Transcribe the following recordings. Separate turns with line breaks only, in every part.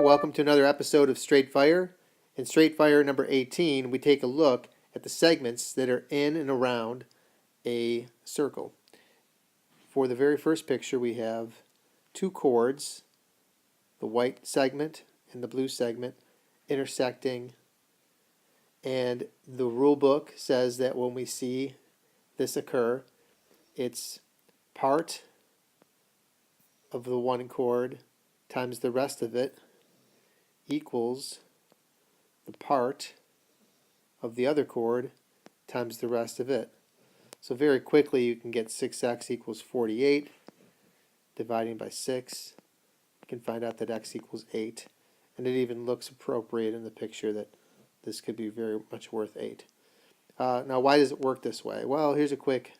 welcome to another episode of Straight Fire. In Straight Fire number 18, we take a look at the segments that are in and around a circle. For the very first picture, we have two chords, the white segment and the blue segment, intersecting, and the rule book says that when we see this occur, it's part of the one chord times the rest of it equals the part of the other chord times the rest of it. So very quickly you can get 6x equals 48. Dividing by 6, you can find out that x equals 8. And it even looks appropriate in the picture that this could be very much worth 8. Now why does it work this way? Well, here's a quick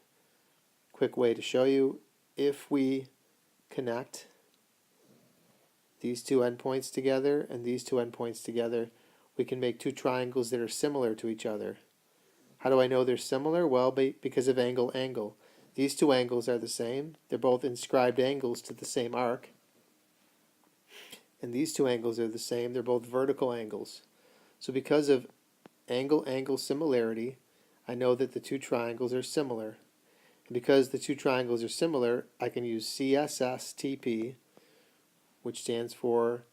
way to show you. If we connect these two endpoints together and these two endpoints together, we can make two triangles that are similar to each other. How do I know they're similar? Well, because of angle. These two angles are the same. They're both inscribed angles to the same arc. And these two angles are the same. They're both vertical angles. So because of angle similarity, I know that the two triangles are similar. And because the two triangles are similar, I can use CSSTP, which stands for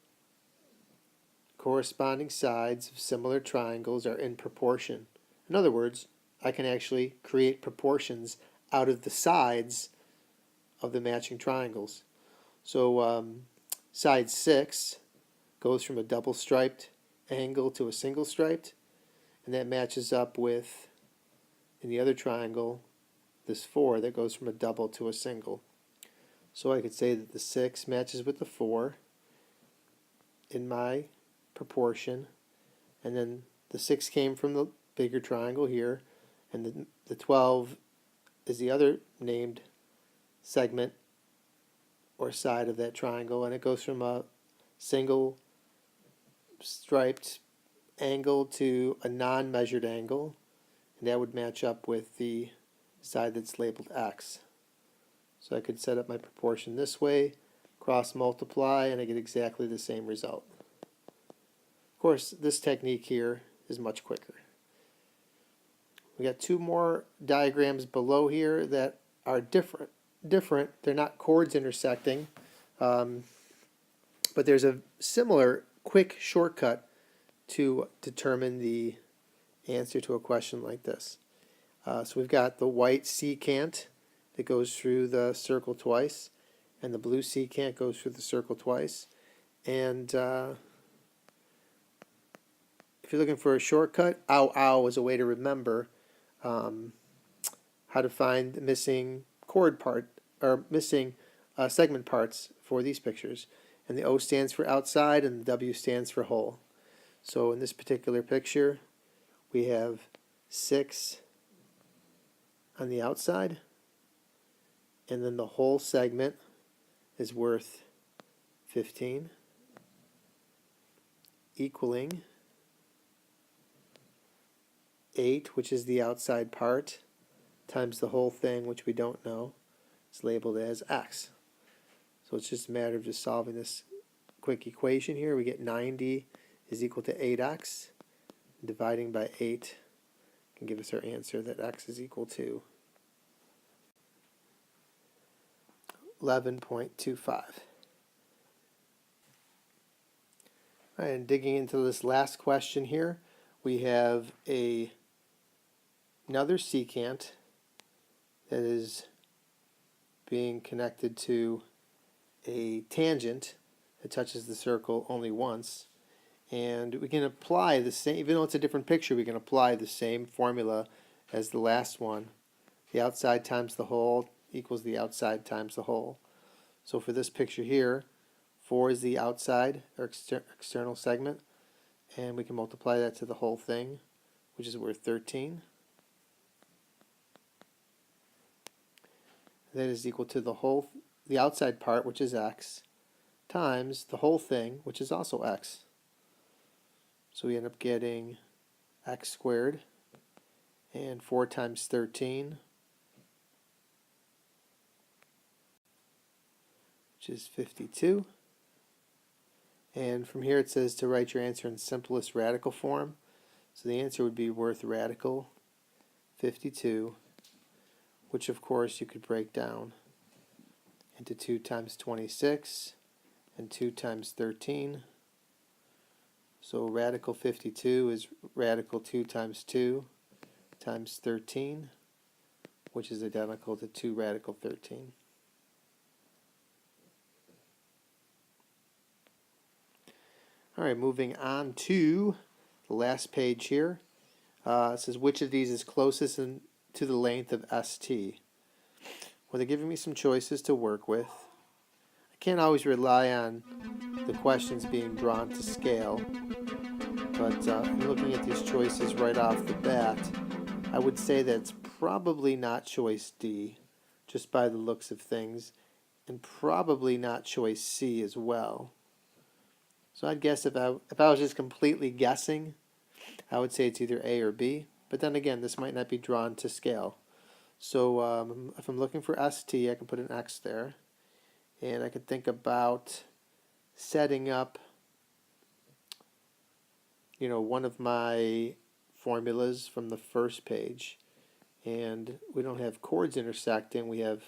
corresponding sides of similar triangles are in proportion. In other words, I can actually create proportions out of the sides of the matching triangles. So side 6 goes from a double striped angle to a single striped, and that matches up with, in the other triangle, this 4 that goes from a double to a single. So I could say that the 6 matches with the 4 in my proportion, and then the 6 came from the bigger triangle here, and the 12 is the other named segment or side of that triangle, and it goes from a single striped angle to a non-measured angle, and that would match up with the side that's labeled X. So I could set up my proportion this way, cross multiply, and I get exactly the same result. Of course, this technique here is much quicker. We got two more diagrams below here that are different. They're not chords intersecting, but there's a similar quick shortcut to determine the answer to a question like this. So we've got the white secant that goes through the circle twice, and the blue secant goes through the circle twice. And if you're looking for a shortcut, ow is a way to remember how to find the missing chord part, or missing segment parts for these pictures. And the O stands for outside and the W stands for whole. So in this particular picture, we have 6 on the outside, and then the whole segment is worth 15, equaling 8, which is the outside part, times the whole thing, which we don't know, is labeled as X. So it's just a matter of just solving this quick equation here. We get 90 is equal to 8x. Dividing by 8 can give us our answer that x is equal to 11.25. Alright, and digging into this last question here, we have another secant that is being connected to a tangent that touches the circle only once. And we can apply the same, even though it's a different picture, we can apply the same formula as the last one. The outside times the whole equals the outside times the whole. So for this picture here, 4 is the outside or external segment, and we can multiply that to the whole thing, which is worth 13. That is equal to the outside part, which is x, times the whole thing, which is also x. So we end up getting x squared, and 4 times 13, which is 52. And from here it says to write your answer in simplest radical form. So the answer would be worth radical 52, which of course you could break down into 2 times 26 and 2 times 13. So radical 52 is radical 2 times 2 times 13, which is identical to 2 radical 13. All right, moving on to the last page here. It says, which of these is closest to the length of ST? Well, they're giving me some choices to work with. I can't always rely on the questions being drawn to scale, but looking at these choices right off the bat, I would say that it's probably not choice D, just by the looks of things, and probably not choice C as well. So I'd guess if I was just completely guessing, I would say it's either A or B. But then again, this might not be drawn to scale. So if I'm looking for ST, I can put an X there. And I could think about setting up, one of my formulas from the first page. And we don't have chords intersecting, we have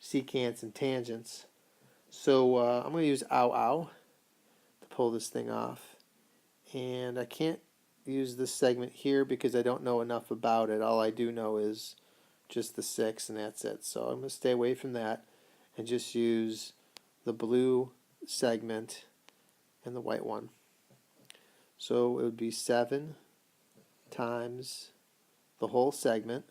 secants and tangents. So I'm going to use ow to pull this thing off. And I can't use this segment here because I don't know enough about it. All I do know is just the 6 and that's it. So I'm going to stay away from that and just use the blue segment and the white one. So it would be 7 times the whole segment.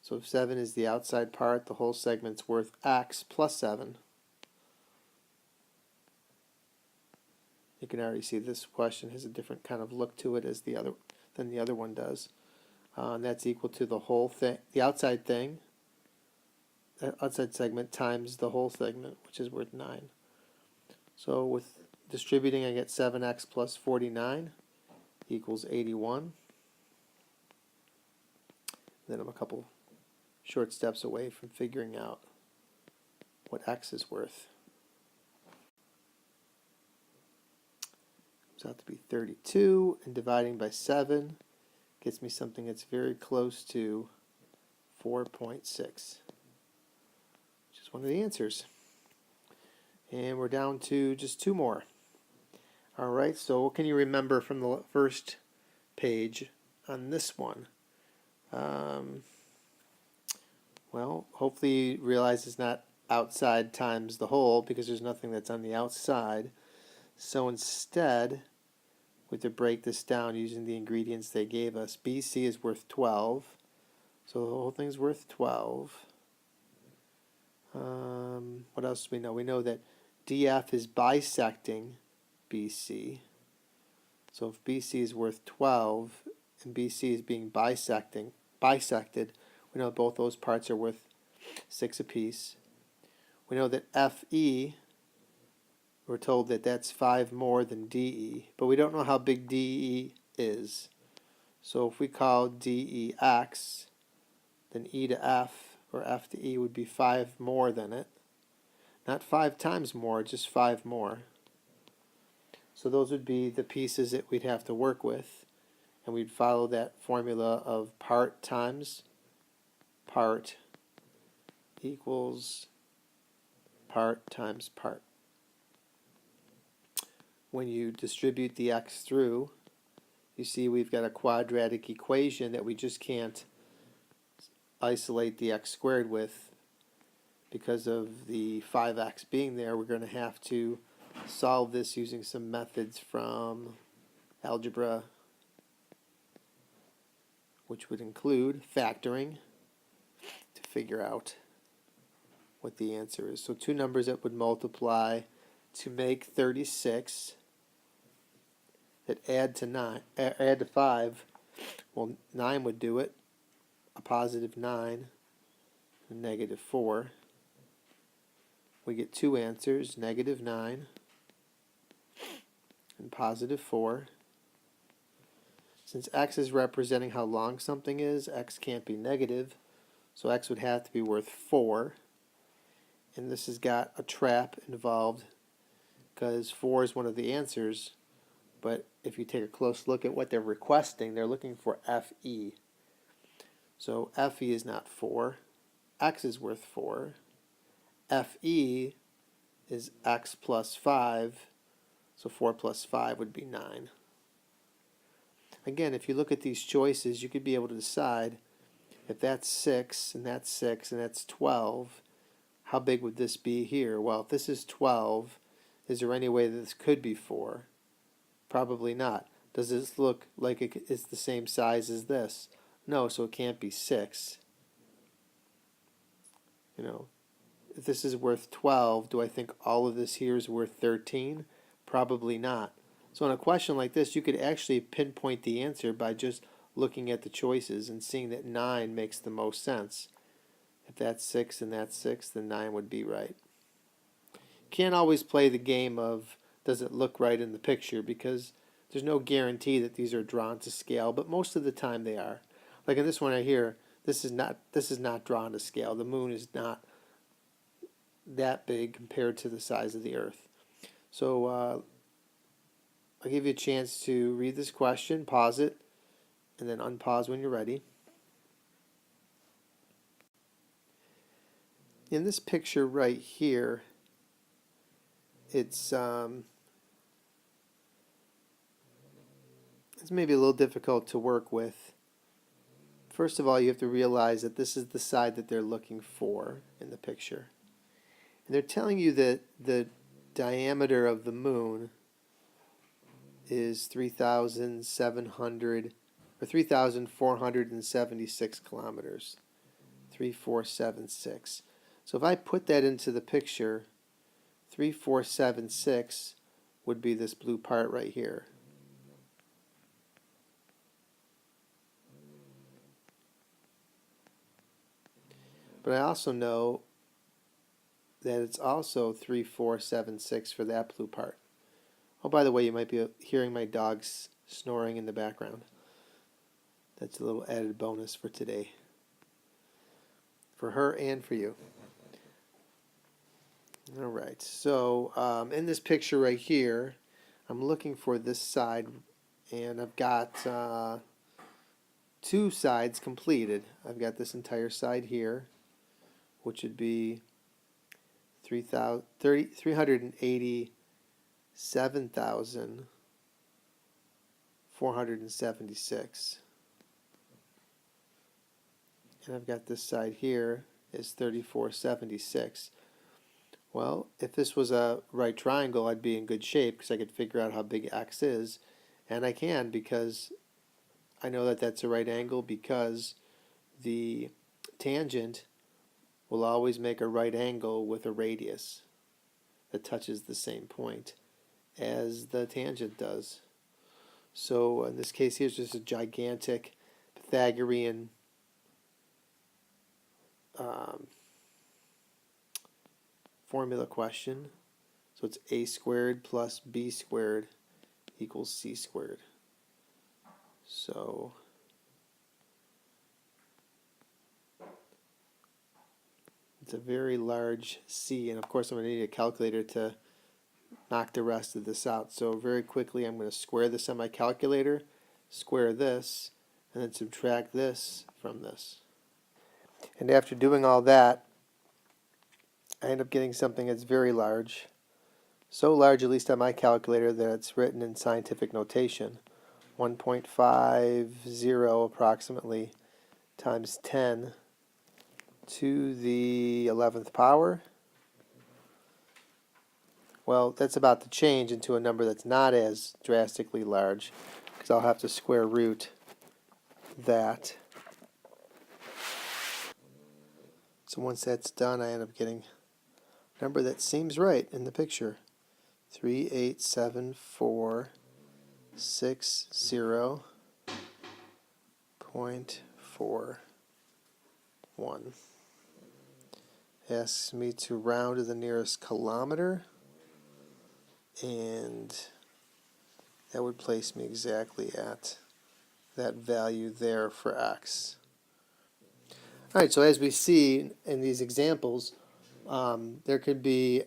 So if 7 is the outside part, the whole segment's worth X plus 7. You can already see this question has a different kind of look to it than the other one does. And that's equal to the whole thing, the outside thing, outside segment times the whole segment, which is worth 9. So with distributing, I get 7x plus 49 equals 81. Then I'm a couple short steps away from figuring out what x is worth. Comes out to be 32, and dividing by 7 gets me something that's very close to 4.6, which is one of the answers. And we're down to just 2 more. All right, so what can you remember from the first page on this one? Well, hopefully you realize it's not outside times the whole because there's nothing that's on the outside. So instead, we have to break this down using the ingredients they gave us. BC is worth 12, so the whole thing's worth 12. What else do we know? We know that DF is bisecting BC. So if BC is worth 12 and BC is being bisected, we know both those parts are worth 6 apiece. We know that FE, we're told that that's 5 more than DE, but we don't know how big DE is. So if we call DE X, then E to F, or F to E, would be 5 more than it. Not 5 times more, just 5 more. So those would be the pieces that we'd have to work with, and we'd follow that formula of part times part equals part times part. When you distribute the x through, you see we've got a quadratic equation that we just can't isolate the x squared with because of the 5x being there. We're going to have to solve this using some methods from algebra, which would include factoring to figure out what the answer is. So 2 numbers that would multiply to make 36 that add to 5. Well, 9 would do it. A positive 9 and negative 4. We get 2 answers, negative 9 and positive 4. Since x is representing how long something is, x can't be negative, so x would have to be worth 4. And this has got a trap involved because 4 is one of the answers, but if you take a close look at what they're requesting, they're looking for FE. So FE is not 4. X is worth 4. FE is X plus 5, so 4 plus 5 would be 9. Again, if you look at these choices, you could be able to decide if that's 6, and that's 6, and that's 12, how big would this be here? Well, if this is 12, is there any way that this could be 4? Probably not. Does this look like it's the same size as this? No, so it can't be 6. You know, if this is worth 12, do I think all of this here is worth 13? Probably not. So in a question like this, you could actually pinpoint the answer by just looking at the choices and seeing that 9 makes the most sense. If that's 6 and that's 6, then 9 would be right. Can't always play the game of does it look right in the picture, because there's no guarantee that these are drawn to scale, but most of the time they are. Like in this one right here, this is not drawn to scale. The moon is not that big compared to the size of the Earth. So I'll give you a chance to read this question, pause it, and then unpause when you're ready. In this picture right here, it's maybe a little difficult to work with. First of all, you have to realize that this is the side that they're looking for in the picture. And they're telling you that the diameter of the moon is 3,700 or 3,476 kilometers. 3476. So if I put that into the picture, 3476 would be this blue part right here. But I also know that it's also 3476 for that blue part. Oh, by the way, you might be hearing my dogs snoring in the background. That's a little added bonus for today. For her and for you. All right, so in this picture right here, I'm looking for this side, and I've got 2 sides completed. I've got this entire side here, which would be 387,476. And I've got this side here is 3476. Well, if this was a right triangle, I'd be in good shape because I could figure out how big x is. And I can, because I know that that's a right angle, because the tangent will always make a right angle with a radius that touches the same point as the tangent does. So in this case, here's just a gigantic Pythagorean formula question. So it's a squared plus b squared equals c squared. So it's a very large C, and of course I'm going to need a calculator to knock the rest of this out. So very quickly I'm going to square this on my calculator, square this, and then subtract this from this. And after doing all that, I end up getting something that's very large. So large, at least on my calculator, that it's written in scientific notation. 1.50 approximately times 10 to the 11th power. Well, that's about to change into a number that's not as drastically large, because I'll have to square root that. So once that's done, I end up getting a number that seems right in the picture. 387,460.41. Asks me to round to the nearest kilometer, and that would place me exactly at that value there for x. Alright, so as we see in these examples, there could be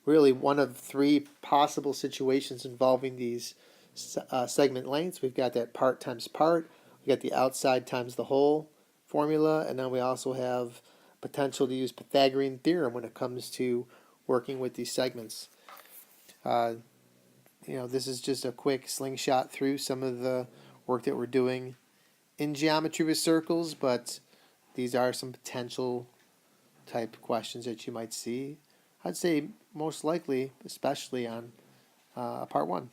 really one of three possible situations involving these segment lengths. We've got that part times part, we got the outside times the whole formula, and then we also have potential to use Pythagorean theorem when it comes to working with these segments. This is just a quick slingshot through some of the work that we're doing in geometry with circles, but these are some potential type questions that you might see. I'd say most likely, especially on part one.